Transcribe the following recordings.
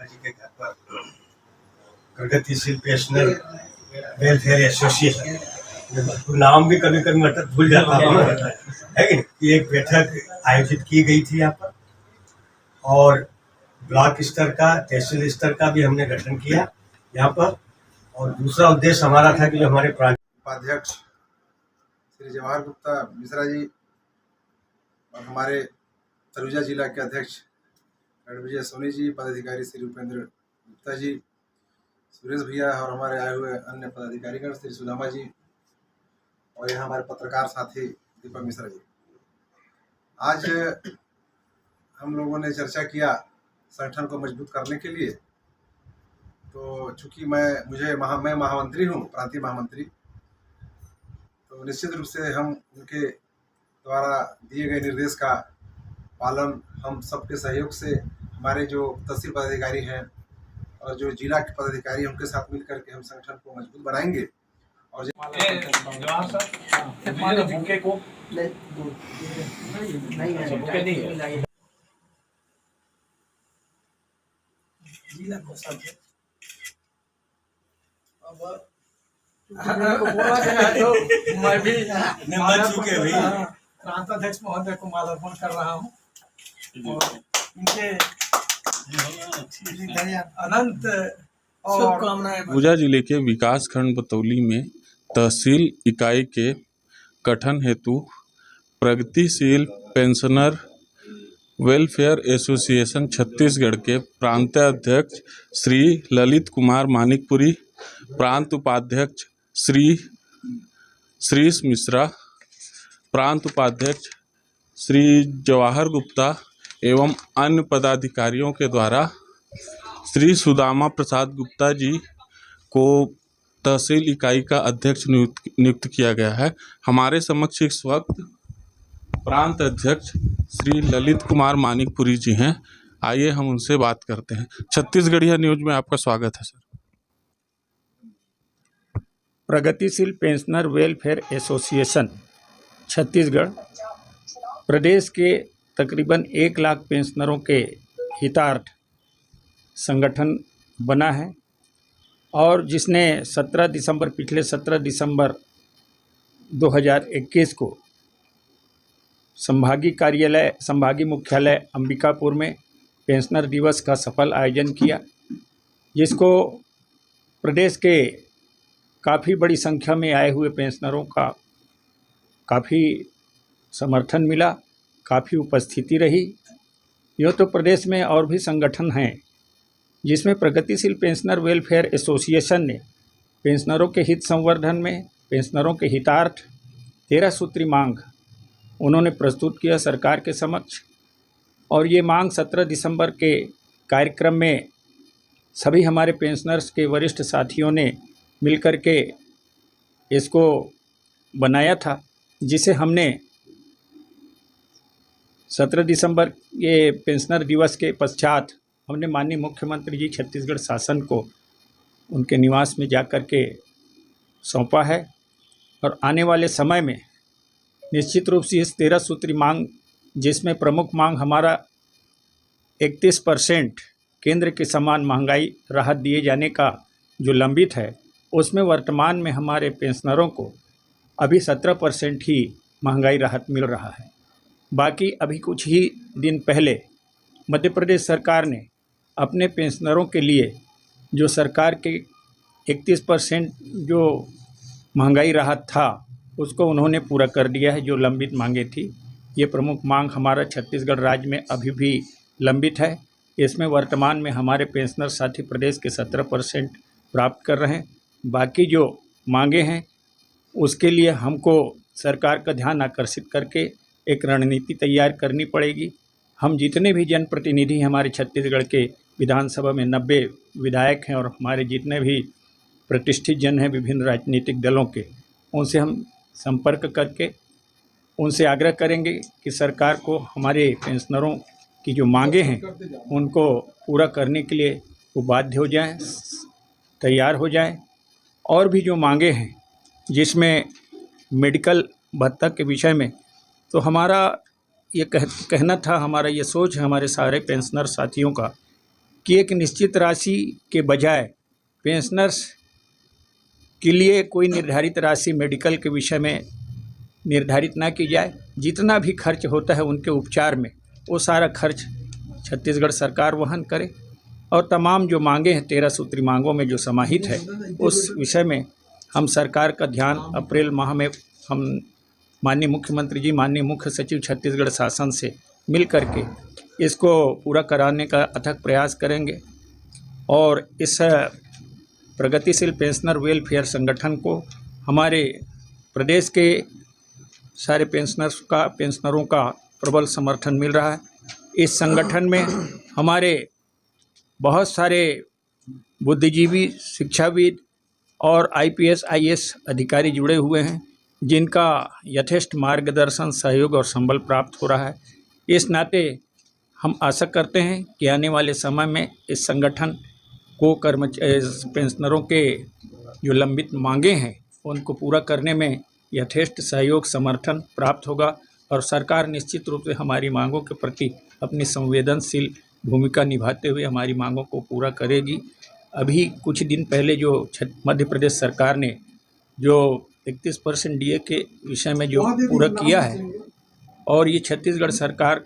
जी के घर पर प्रगतिशील पेंशनर वेलफेयर एसोसिएशन, नाम भी कभी कभी मतलब भूल जाता हूँ, है कि नहीं, एक बैठक आयोजित की गई थी यहाँ पर और ब्लॉक स्तर का, तहसील स्तर का भी हमने गठन किया यहाँ पर। और दूसरा उद्देश्य हमारा था कि जो हमारे उपाध्यक्ष श्री जवाहर गुप्ता मिश्रा जी और हमारे सरगुजा जिला के अध्यक्ष रणविजय सोनी जी, पदाधिकारी श्री उपेंद्र गुप्ता जी, सुरेश भैया और हमारे आए हुए अन्य पदाधिकारीगण श्री सुदामा जी और यहाँ हमारे पत्रकार साथी दीपक मिश्रा जी। आज हम लोगों ने चर्चा किया संगठन को मजबूत करने के लिए। तो चूंकि मैं महामंत्री हूँ, प्रांतीय महामंत्री, तो निश्चित रूप से हम उनके द्वारा दिए गए निर्देश का पालन हम सबके सहयोग से, हमारे जो तहसील पदाधिकारी हैं और जो जिला के पदाधिकारी हैं उनके साथ मिलकर के हम संगठन को मजबूत बनाएंगे। और जिला कोषाध्यक्ष अब बोला गया तो मैं भी प्रांताध्यक्ष महोदय को माल्यार्पण कर रहा हूँ और इनके अनंत शुभकामनाएं। सरगुजा जिले के विकास खंड बतौली में तहसील इकाई के गठन हेतु प्रगतिशील पेंशनर वेलफेयर एसोसिएशन छत्तीसगढ़ के प्रांताध्यक्ष श्री ललित कुमार मानिकपुरी, प्रांत उपाध्यक्ष श्री श्रीश मिश्रा, प्रांत उपाध्यक्ष श्री जवाहर गुप्ता एवं अन्य पदाधिकारियों के द्वारा श्री सुदामा प्रसाद गुप्ता जी को तहसील इकाई का अध्यक्ष नियुक्त किया गया है। हमारे समक्ष इस वक्त प्रांत अध्यक्ष श्री ललित कुमार मानिकपुरी जी हैं। आइए हम उनसे बात करते हैं। छत्तीसगढ़िया न्यूज में आपका स्वागत है सर। प्रगतिशील पेंशनर वेलफेयर एसोसिएशन छत्तीसगढ़ प्रदेश के तकरीबन 1 लाख पेंशनरों के हितार्थ संगठन बना है और जिसने पिछले 17 दिसंबर 2021 को संभागीय मुख्यालय अंबिकापुर में पेंशनर दिवस का सफल आयोजन किया, जिसको प्रदेश के काफ़ी बड़ी संख्या में आए हुए पेंशनरों का काफ़ी समर्थन मिला, काफ़ी उपस्थिति रही। यह तो प्रदेश में और भी संगठन हैं जिसमें प्रगतिशील पेंशनर वेलफेयर एसोसिएशन ने पेंशनरों के हित संवर्धन में पेंशनरों के हितार्थ 13 सूत्री मांग उन्होंने प्रस्तुत किया सरकार के समक्ष। और ये मांग 17 दिसंबर के कार्यक्रम में सभी हमारे पेंशनर्स के वरिष्ठ साथियों ने मिलकर के इसको बनाया था, जिसे हमने 17 दिसंबर ये पेंशनर दिवस के पश्चात हमने माननीय मुख्यमंत्री जी छत्तीसगढ़ शासन को उनके निवास में जाकर के सौंपा है। और आने वाले समय में निश्चित रूप से इस 13 सूत्री मांग, जिसमें प्रमुख मांग हमारा 31% केंद्र के समान महंगाई राहत दिए जाने का जो लंबित है, उसमें वर्तमान में हमारे पेंशनरों को अभी 17% ही महंगाई राहत मिल रहा है। बाकी अभी कुछ ही दिन पहले मध्य प्रदेश सरकार ने अपने पेंशनरों के लिए जो सरकार के 31% जो महंगाई राहत था उसको उन्होंने पूरा कर दिया है, जो लंबित मांगे थी। ये प्रमुख मांग हमारा छत्तीसगढ़ राज्य में अभी भी लंबित है। इसमें वर्तमान में हमारे पेंशनर साथी प्रदेश के 17% प्राप्त कर रहे हैं। बाकी जो मांगे हैं उसके लिए हमको सरकार का ध्यान आकर्षित करके एक रणनीति तैयार करनी पड़ेगी। हम जितने भी जनप्रतिनिधि हमारे छत्तीसगढ़ के विधानसभा में 90 विधायक हैं और हमारे जितने भी प्रतिष्ठित जन हैं विभिन्न राजनीतिक दलों के, उनसे हम संपर्क करके उनसे आग्रह करेंगे कि सरकार को हमारे पेंशनरों की जो मांगे हैं उनको पूरा करने के लिए वो बाध्य हो जाएं, तैयार हो जाएं। और भी जो मांगे हैं जिसमें मेडिकल भत्ता के विषय में, तो हमारा ये कहना था, हमारा ये सोच है हमारे सारे पेंशनर साथियों का कि एक निश्चित राशि के बजाय पेंशनर्स के लिए कोई निर्धारित राशि मेडिकल के विषय में निर्धारित ना की जाए। जितना भी खर्च होता है उनके उपचार में, वो सारा खर्च छत्तीसगढ़ सरकार वहन करे। और तमाम जो मांगे हैं 13 सूत्री मांगों में जो समाहित है, उस विषय में हम सरकार का ध्यान अप्रैल माह में हम माननीय मुख्यमंत्री जी, माननीय मुख्य सचिव छत्तीसगढ़ शासन से मिल करके इसको पूरा कराने का अथक प्रयास करेंगे। और इस प्रगतिशील पेंशनर वेलफेयर संगठन को हमारे प्रदेश के सारे पेंशनरों का प्रबल समर्थन मिल रहा है। इस संगठन में हमारे बहुत सारे बुद्धिजीवी, शिक्षाविद और IPS IAS अधिकारी जुड़े हुए हैं, जिनका यथेष्ट मार्गदर्शन, सहयोग और संबल प्राप्त हो रहा है। इस नाते हम आशा करते हैं कि आने वाले समय में इस संगठन को पेंशनरों के जो लंबित मांगे हैं उनको पूरा करने में यथेष्ट सहयोग, समर्थन प्राप्त होगा और सरकार निश्चित रूप से हमारी मांगों के प्रति अपनी संवेदनशील भूमिका निभाते हुए हमारी मांगों को पूरा करेगी। अभी कुछ दिन पहले जो मध्य प्रदेश सरकार ने जो 31% DA के विषय में जो पूरा किया है, और ये छत्तीसगढ़ सरकार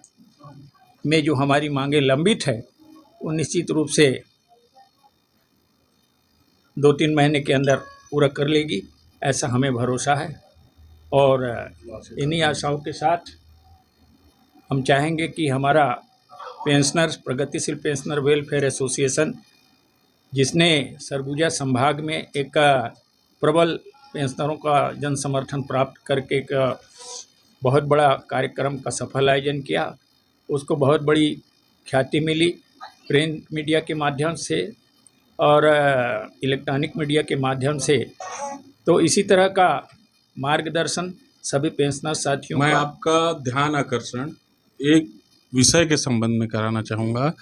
में जो हमारी मांगे लंबित है, वो निश्चित रूप से 2-3 महीने के अंदर पूरा कर लेगी, ऐसा हमें भरोसा है। और इन्हीं आशाओं के साथ हम चाहेंगे कि हमारा प्रगतिशील पेंशनर वेलफेयर एसोसिएशन, जिसने सरगुजा संभाग में एक प्रबल पेंशनरों का जन समर्थन प्राप्त करके एक बहुत बड़ा कार्यक्रम का सफल आयोजन किया, उसको बहुत बड़ी ख्याति मिली प्रिंट मीडिया के माध्यम से और इलेक्ट्रॉनिक मीडिया के माध्यम से। तो इसी तरह का मार्गदर्शन सभी पेंशनर साथियों मैं का आपका ध्यान आकर्षण एक विषय के संबंध में कराना चाहूँगा।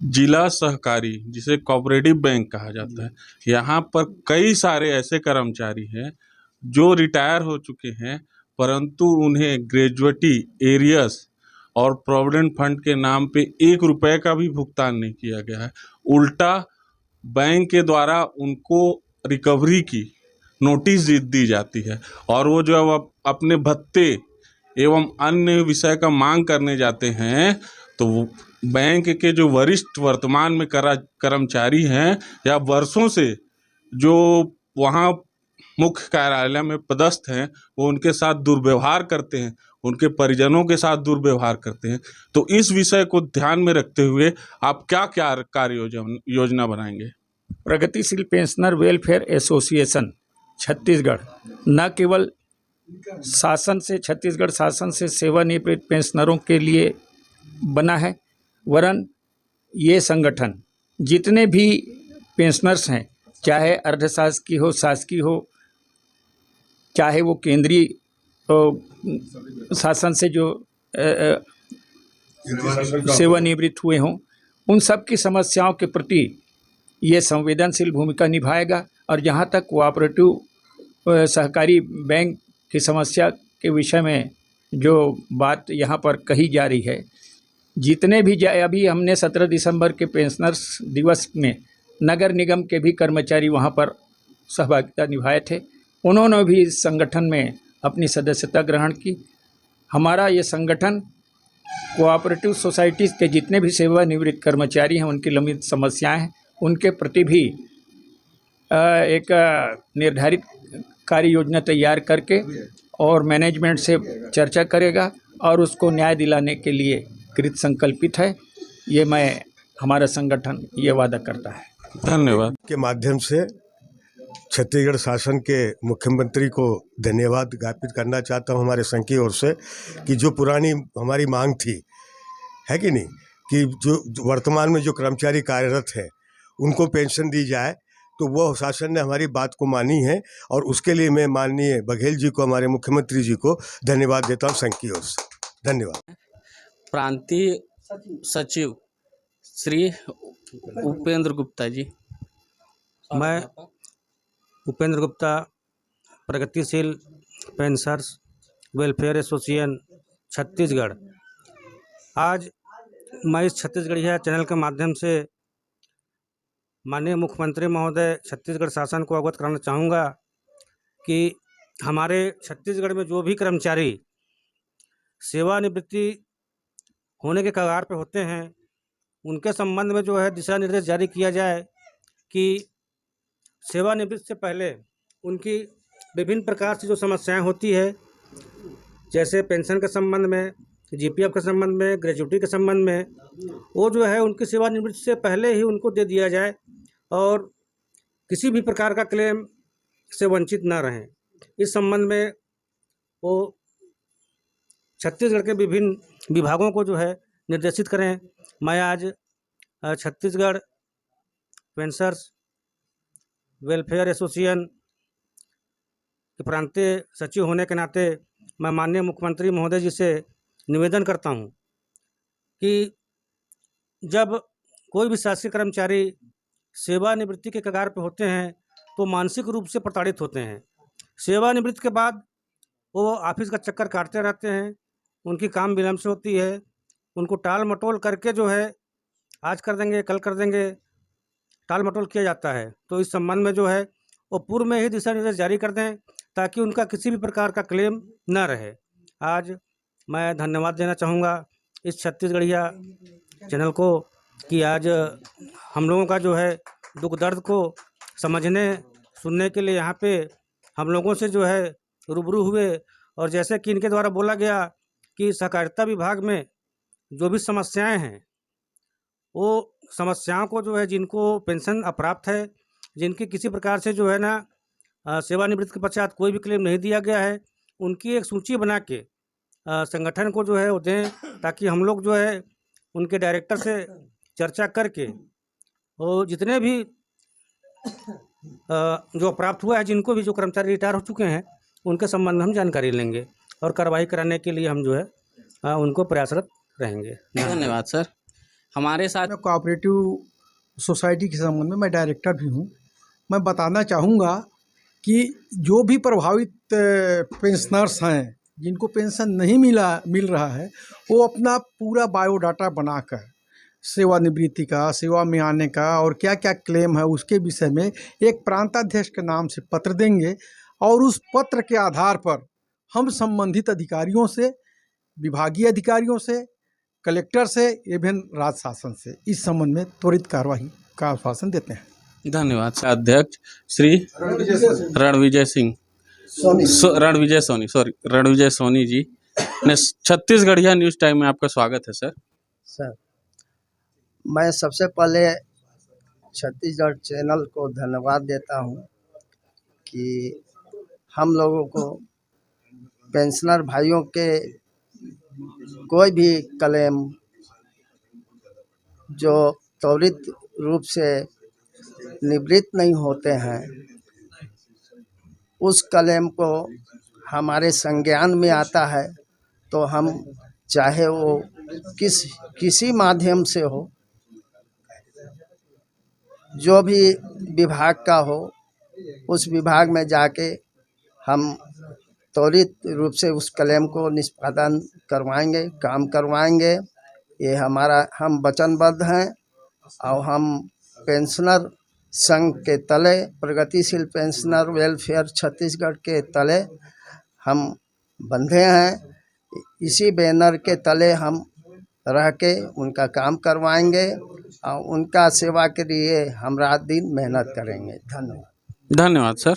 जिला सहकारी, जिसे कोऑपरेटिव बैंक कहा जाता है, यहाँ पर कई सारे ऐसे कर्मचारी हैं जो रिटायर हो चुके हैं, परंतु उन्हें ग्रेजुएटी, एरियस और प्रोविडेंट फंड के नाम पे 1 रुपए का भी भुगतान नहीं किया गया है। उल्टा बैंक के द्वारा उनको रिकवरी की नोटिस दी जाती है और वो जो अब अपने भत्ते एवं अन्य विषय का मांग करने जाते हैं, तो बैंक के जो वरिष्ठ वर्तमान में कर्मचारी हैं या वर्षों से जो वहाँ मुख्य कार्यालय में पदस्थ हैं, वो उनके साथ दुर्व्यवहार करते हैं, उनके परिजनों के साथ दुर्व्यवहार करते हैं। तो इस विषय को ध्यान में रखते हुए आप क्या क्या कार्य योजना बनाएंगे? प्रगतिशील पेंशनर वेलफेयर एसोसिएशन छत्तीसगढ़ न केवल छत्तीसगढ़ शासन से सेवानिवृत्त पेंशनरों के लिए बना है, वरन ये संगठन जितने भी पेंशनर्स हैं, चाहे अर्धशासकीय हो, शासकीय हो, चाहे वो केंद्रीय शासन से जो सेवानिवृत्त हुए हों, उन सब की समस्याओं के प्रति ये संवेदनशील भूमिका निभाएगा। और जहाँ तक कोऑपरेटिव सहकारी बैंक की समस्या के विषय में जो बात यहाँ पर कही जा रही है, जितने भी अभी हमने 17 दिसंबर के पेंशनर्स दिवस में नगर निगम के भी कर्मचारी वहाँ पर सहभागिता निभाए थे, उन्होंने भी इस संगठन में अपनी सदस्यता ग्रहण की। हमारा ये संगठन कोऑपरेटिव सोसाइटीज़ के जितने भी सेवानिवृत्त कर्मचारी हैं, उनकी लंबित समस्याएं हैं, उनके प्रति भी एक निर्धारित कार्य योजना तैयार करके और मैनेजमेंट से चर्चा करेगा और उसको न्याय दिलाने के लिए कृत संकल्पित है। ये हमारा संगठन ये वादा करता है। धन्यवाद। के माध्यम से छत्तीसगढ़ शासन के मुख्यमंत्री को धन्यवाद ज्ञापित करना चाहता हूँ हमारे संघ की ओर से, कि जो पुरानी हमारी मांग थी, है कि नहीं, कि जो वर्तमान में जो कर्मचारी कार्यरत हैं उनको पेंशन दी जाए, तो वो शासन ने हमारी बात को मानी है और उसके लिए मैं माननीय बघेल जी को, हमारे मुख्यमंत्री जी को धन्यवाद देता हूँ संघ की ओर से। धन्यवाद। प्रांतीय सचिव श्री उपेंद्र गुप्ता जी। मैं उपेंद्र गुप्ता, प्रगतिशील पेंशनर्स वेलफेयर एसोसिएशन छत्तीसगढ़। आज मैं इस छत्तीसगढ़िया चैनल के माध्यम से माननीय मुख्यमंत्री महोदय छत्तीसगढ़ शासन को अवगत कराना चाहूँगा कि हमारे छत्तीसगढ़ में जो भी कर्मचारी सेवानिवृत्ति होने के कगार पे होते हैं, उनके संबंध में जो है दिशा निर्देश जारी किया जाए कि सेवानिवृत्ति से पहले उनकी विभिन्न प्रकार से जो समस्याएं होती है, जैसे पेंशन के संबंध में, जीपीएफ के संबंध में, ग्रेजुटी के संबंध में, वो जो है उनकी सेवानिवृत्ति से पहले ही उनको दे दिया जाए और किसी भी प्रकार का क्लेम से वंचित ना रहें। इस संबंध में वो छत्तीसगढ़ के विभिन्न विभागों को जो है निर्देशित करें। मैं आज छत्तीसगढ़ पेंशनर्स वेलफेयर एसोसिएशन के प्रांतीय सचिव होने के नाते मैं माननीय मुख्यमंत्री महोदय जी से निवेदन करता हूं कि जब कोई भी शासकीय कर्मचारी सेवानिवृत्ति के कगार पर होते हैं तो मानसिक रूप से प्रताड़ित होते हैं। सेवानिवृत्ति के बाद वो ऑफिस का चक्कर काटते रहते हैं, उनकी काम विलम्ब से होती है, उनको टाल मटोल करके जो है आज कर देंगे कल कर देंगे, टाल मटोल किया जाता है। तो इस संबंध में जो है वो पूर्व में ही दिशा निर्देश जारी कर दें ताकि उनका किसी भी प्रकार का क्लेम न रहे। आज मैं धन्यवाद देना चाहूँगा इस छत्तीसगढ़िया चैनल को कि आज हम लोगों का जो है दुख दर्द को समझने सुनने के लिए यहाँ पे हम लोगों से जो है रूबरू हुए। और जैसे कि इनके द्वारा बोला गया कि सहकारिता विभाग में जो भी समस्याएं हैं, वो समस्याओं को जो है जिनको पेंशन अप्राप्त है, जिनकी किसी प्रकार से जो है ना सेवानिवृत्ति के पश्चात कोई भी क्लेम नहीं दिया गया है, उनकी एक सूची बना के संगठन को जो है वो दें ताकि हम लोग जो है उनके डायरेक्टर से चर्चा करके और जितने भी जो प्राप्त हुआ है, जिनको भी जो कर्मचारी रिटायर हो चुके हैं, उनके संबंध में हम जानकारी लेंगे और कार्रवाई कराने के लिए हम जो है उनको प्रयासरत रहेंगे। धन्यवाद सर। हमारे साथ मैं कोऑपरेटिव सोसाइटी के संबंध में मैं डायरेक्टर भी हूँ। मैं बताना चाहूँगा कि जो भी प्रभावित पेंशनर्स हैं, जिनको पेंशन नहीं मिल रहा है, वो अपना पूरा बायोडाटा बनाकर सेवानिवृत्ति का, सेवा में आने का और क्या क्या क्लेम है उसके विषय में एक प्रांताध्यक्ष के नाम से पत्र देंगे और उस पत्र के आधार पर हम संबंधित अधिकारियों से, विभागीय अधिकारियों से, कलेक्टर से एवं राज्य शासन से इस संबंध में त्वरित कार्यवाही का आश्वासन देते हैं। धन्यवाद सर। अध्यक्ष श्री रणविजय सोनी जी ने छत्तीसगढ़िया न्यूज़ टाइम में आपका स्वागत है सर। सर, मैं सबसे पहले छत्तीसगढ़ चैनल को धन्यवाद देता हूं कि हम लोगों को पेंशनर भाइयों के कोई भी क्लेम जो त्वरित रूप से निवृत्त नहीं होते हैं, उस क्लेम को हमारे संज्ञान में आता है तो हम चाहे वो किसी माध्यम से हो, जो भी विभाग का हो, उस विभाग में जाके हम त्वरित रूप से उस क्लेम को निष्पादन करवाएंगे, काम करवाएंगे। ये हम वचनबद्ध हैं और हम पेंशनर संघ के तले, प्रगतिशील पेंशनर वेलफेयर छत्तीसगढ़ के तले हम बंधे हैं। इसी बैनर के तले हम रह के उनका काम करवाएंगे और उनका सेवा के लिए हम रात दिन मेहनत करेंगे। धन्यवाद। धन्यवाद सर।